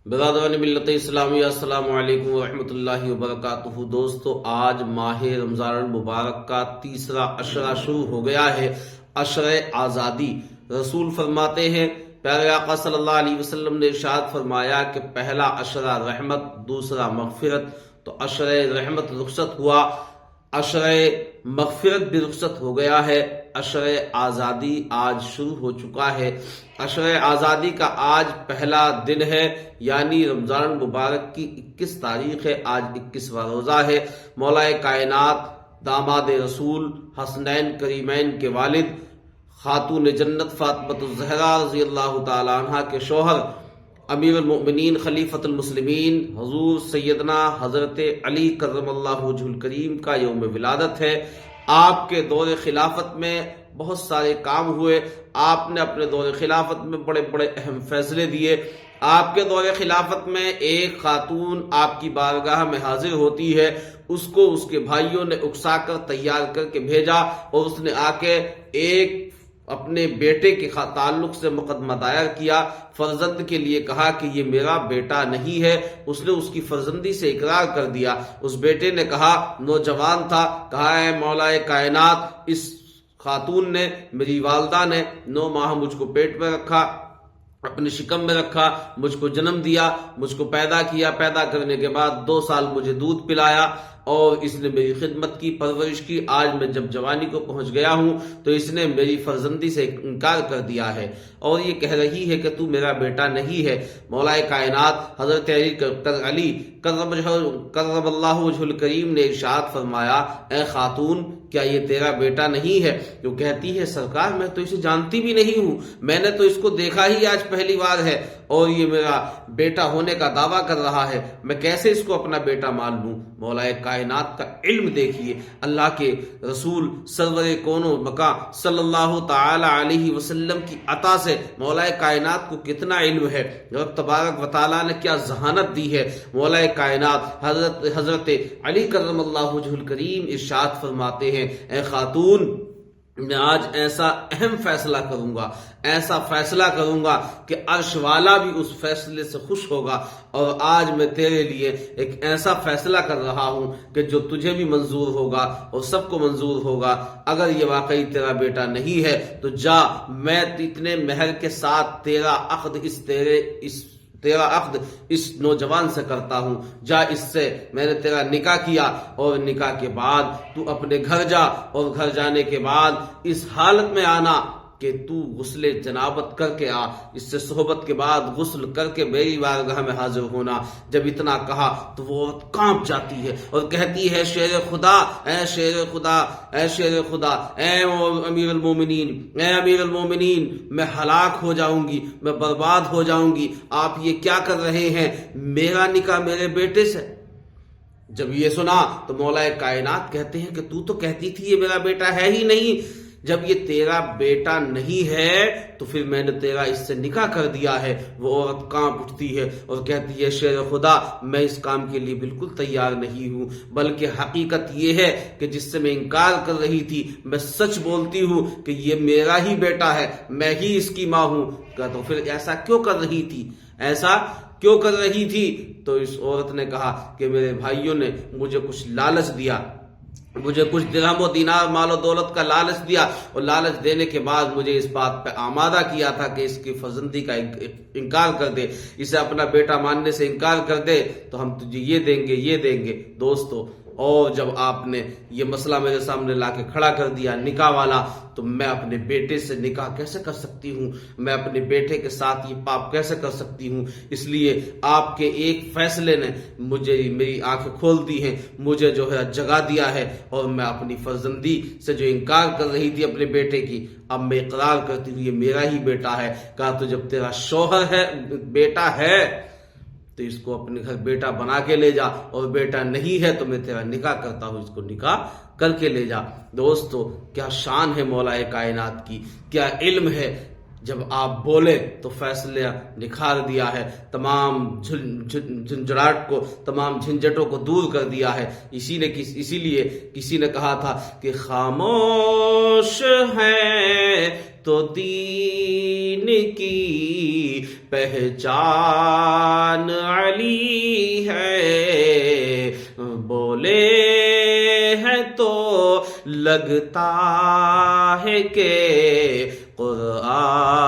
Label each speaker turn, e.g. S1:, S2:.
S1: برادران ملت اسلامی، السلام علیکم ورحمۃ اللہ وبرکاتہ۔ دوستو، آج ماہ رمضان المبارک کا تیسرا عشرہ شروع ہو گیا ہے، عشرہ آزادی۔ رسول فرماتے ہیں، پیارے آقا صلی اللہ علیہ وسلم نے ارشاد فرمایا کہ پہلا عشرہ رحمت، دوسرا مغفرت۔ تو عشرہ رحمت رخصت ہوا، عشرہ مغفرت بھی رخصت ہو گیا ہے، عشرہ آزادی آج شروع ہو چکا ہے۔ عشرہ آزادی کا آج پہلا دن ہے، یعنی رمضان المبارک کی 21 تاریخ ہے۔ آج 21واں روزہ ہے۔ مولا کائنات، داماد رسول، حسنین کریمین کے والد، خاتون جنت فاطمۃ الزہرا رضی اللہ تعالی عنہا کے شوہر، امیر المؤمنین خلیفۃ المسلمین حضور سیدنا حضرت علی کرم اللہ وجہ الکریم کا یوم ولادت ہے۔ آپ کے دور خلافت میں بہت سارے کام ہوئے، آپ نے اپنے دور خلافت میں بڑے بڑے اہم فیصلے دیے۔ آپ کے دور خلافت میں ایک خاتون آپ کی بارگاہ میں حاضر ہوتی ہے، اس کو اس کے بھائیوں نے اکسا کر تیار کر کے بھیجا، اور اس نے آ کے ایک اپنے بیٹے کے تعلق سے مقدمہ دائر کیا، فرزند کے لیے کہا کہ یہ میرا بیٹا نہیں ہے۔ اس نے اس کی فرزندی سے اقرار کر دیا۔ اس بیٹے نے کہا، نوجوان تھا، کہا، اے مولا کائنات، اس خاتون نے، میری والدہ نے 9 ماہ مجھ کو پیٹ میں رکھا، اپنے شکم میں رکھا، مجھ کو جنم دیا، مجھ کو پیدا کیا، پیدا کرنے کے بعد 2 سال مجھے دودھ پلایا، اور اس نے میری خدمت کی، پرورش کی۔ آج میں جب جوانی کو پہنچ گیا ہوں تو اس نے میری فرزندی سے انکار کر دیا ہے، اور یہ کہہ رہی ہے کہ تو میرا بیٹا نہیں ہے۔ مولا کائنات حضرت علی کرم اللہ وجہ الکریم نے ارشاد فرمایا، اے خاتون، کیا یہ تیرا بیٹا نہیں ہے؟ جو کہتی ہے، سرکار میں تو اسے جانتی بھی نہیں ہوں، میں نے تو اس کو دیکھا ہی آج پہلی بار ہے، اور یہ میرا بیٹا ہونے کا دعویٰ کر رہا ہے، میں کیسے اس کو اپنا بیٹا مان لوں؟ مولا کائنات کا علم دیکھیے، اللہ کے رسول سرور کون و مکان صلی اللہ تعالی علیہ وسلم کی عطا سے مولا کائنات کو کتنا علم ہے، رب تبارک و تعالیٰ نے کیا ذہانت دی ہے۔ مولا کائنات حضرت علی کرم اللہ وجہ الکریم ارشاد فرماتے ہیں، اے خاتون، میں آج ایسا اہم فیصلہ کروں گا، ایسا فیصلہ کروں گا کہ عرش والا بھی اس فیصلے سے خوش ہوگا، اور آج میں تیرے لیے ایک ایسا فیصلہ کر رہا ہوں کہ جو تجھے بھی منظور ہوگا اور سب کو منظور ہوگا۔ اگر یہ واقعی تیرا بیٹا نہیں ہے تو جا، میں اتنے مہر کے ساتھ تیرا عقد اس نوجوان سے کرتا ہوں، جا، اس سے میں نے تیرا نکاح کیا، اور نکاح کے بعد تو اپنے گھر جا، اور گھر جانے کے بعد اس حالت میں آنا کہ تو غسل جنابت کر کے آ، اس سے صحبت کے بعد غسل کر کے میری بارگاہ میں حاضر ہونا۔ جب اتنا کہا تو وہ عورت کانپ جاتی ہے اور کہتی ہے، شیر خدا، اے شیر خدا، اے شیر خدا، اے امیر المومنین، اے امیر المومنین، میں ہلاک ہو جاؤں گی، میں برباد ہو جاؤں گی، آپ یہ کیا کر رہے ہیں؟ میرا نکاح میرے بیٹے سے۔ جب یہ سنا تو مولا کائنات کہتے ہیں کہ تو کہتی تھی یہ میرا بیٹا ہے ہی نہیں، جب یہ تیرا بیٹا نہیں ہے تو پھر میں نے تیرا اس سے نکاح کر دیا ہے۔ وہ عورت کانپ اٹھتی ہے اور کہتی ہے، شیر خدا، میں اس کام کے لیے بالکل تیار نہیں ہوں، بلکہ حقیقت یہ ہے کہ جس سے میں انکار کر رہی تھی، میں سچ بولتی ہوں کہ یہ میرا ہی بیٹا ہے، میں ہی اس کی ماں ہوں۔ تو پھر ایسا کیوں کر رہی تھی؟ ایسا کیوں کر رہی تھی؟ تو اس عورت نے کہا کہ میرے بھائیوں نے مجھے کچھ لالچ دیا، مجھے کچھ درہم و دینار مال و دولت کا لالچ دیا، اور لالچ دینے کے بعد مجھے اس بات پہ آمادہ کیا تھا کہ اس کی فرزندی کا انکار کر دے، اسے اپنا بیٹا ماننے سے انکار کر دے تو ہم تجھے یہ دیں گے، یہ دیں گے۔ دوستو، اور جب آپ نے یہ مسئلہ میرے سامنے لا کے کھڑا کر دیا نکاح والا، تو میں اپنے بیٹے سے نکاح کیسے کر سکتی ہوں؟ میں اپنے بیٹے کے ساتھ یہ پاپ کیسے کر سکتی ہوں؟ اس لیے آپ کے ایک فیصلے نے مجھے، میری آنکھیں کھول دی ہیں، مجھے جو ہے جگا دیا ہے، اور میں اپنی فرزندی سے جو انکار کر رہی تھی اپنے بیٹے کی، اب میں اقرار کرتی ہوں یہ میرا ہی بیٹا ہے۔ کہا، تو جب تیرا شوہر ہے، بیٹا ہے، تو اس کو اپنے گھر بیٹا بنا کے لے جا، اور بیٹا نہیں ہے تو میں تیرا نکاح کرتا ہوں، اس کو نکاح کر کے لے جا۔ دوستو، کیا شان ہے مولا کائنات کی، کیا علم ہے! جب آپ بولے تو فیصلہ نکھار دیا ہے، تمام جھنجھلاہٹ کو، تمام جھنجھٹوں کو دور کر دیا ہے۔ اسی لیے کسی نے کہا تھا کہ خاموش ہے تو دین کی پہچان لگتا ہے کہ قرآن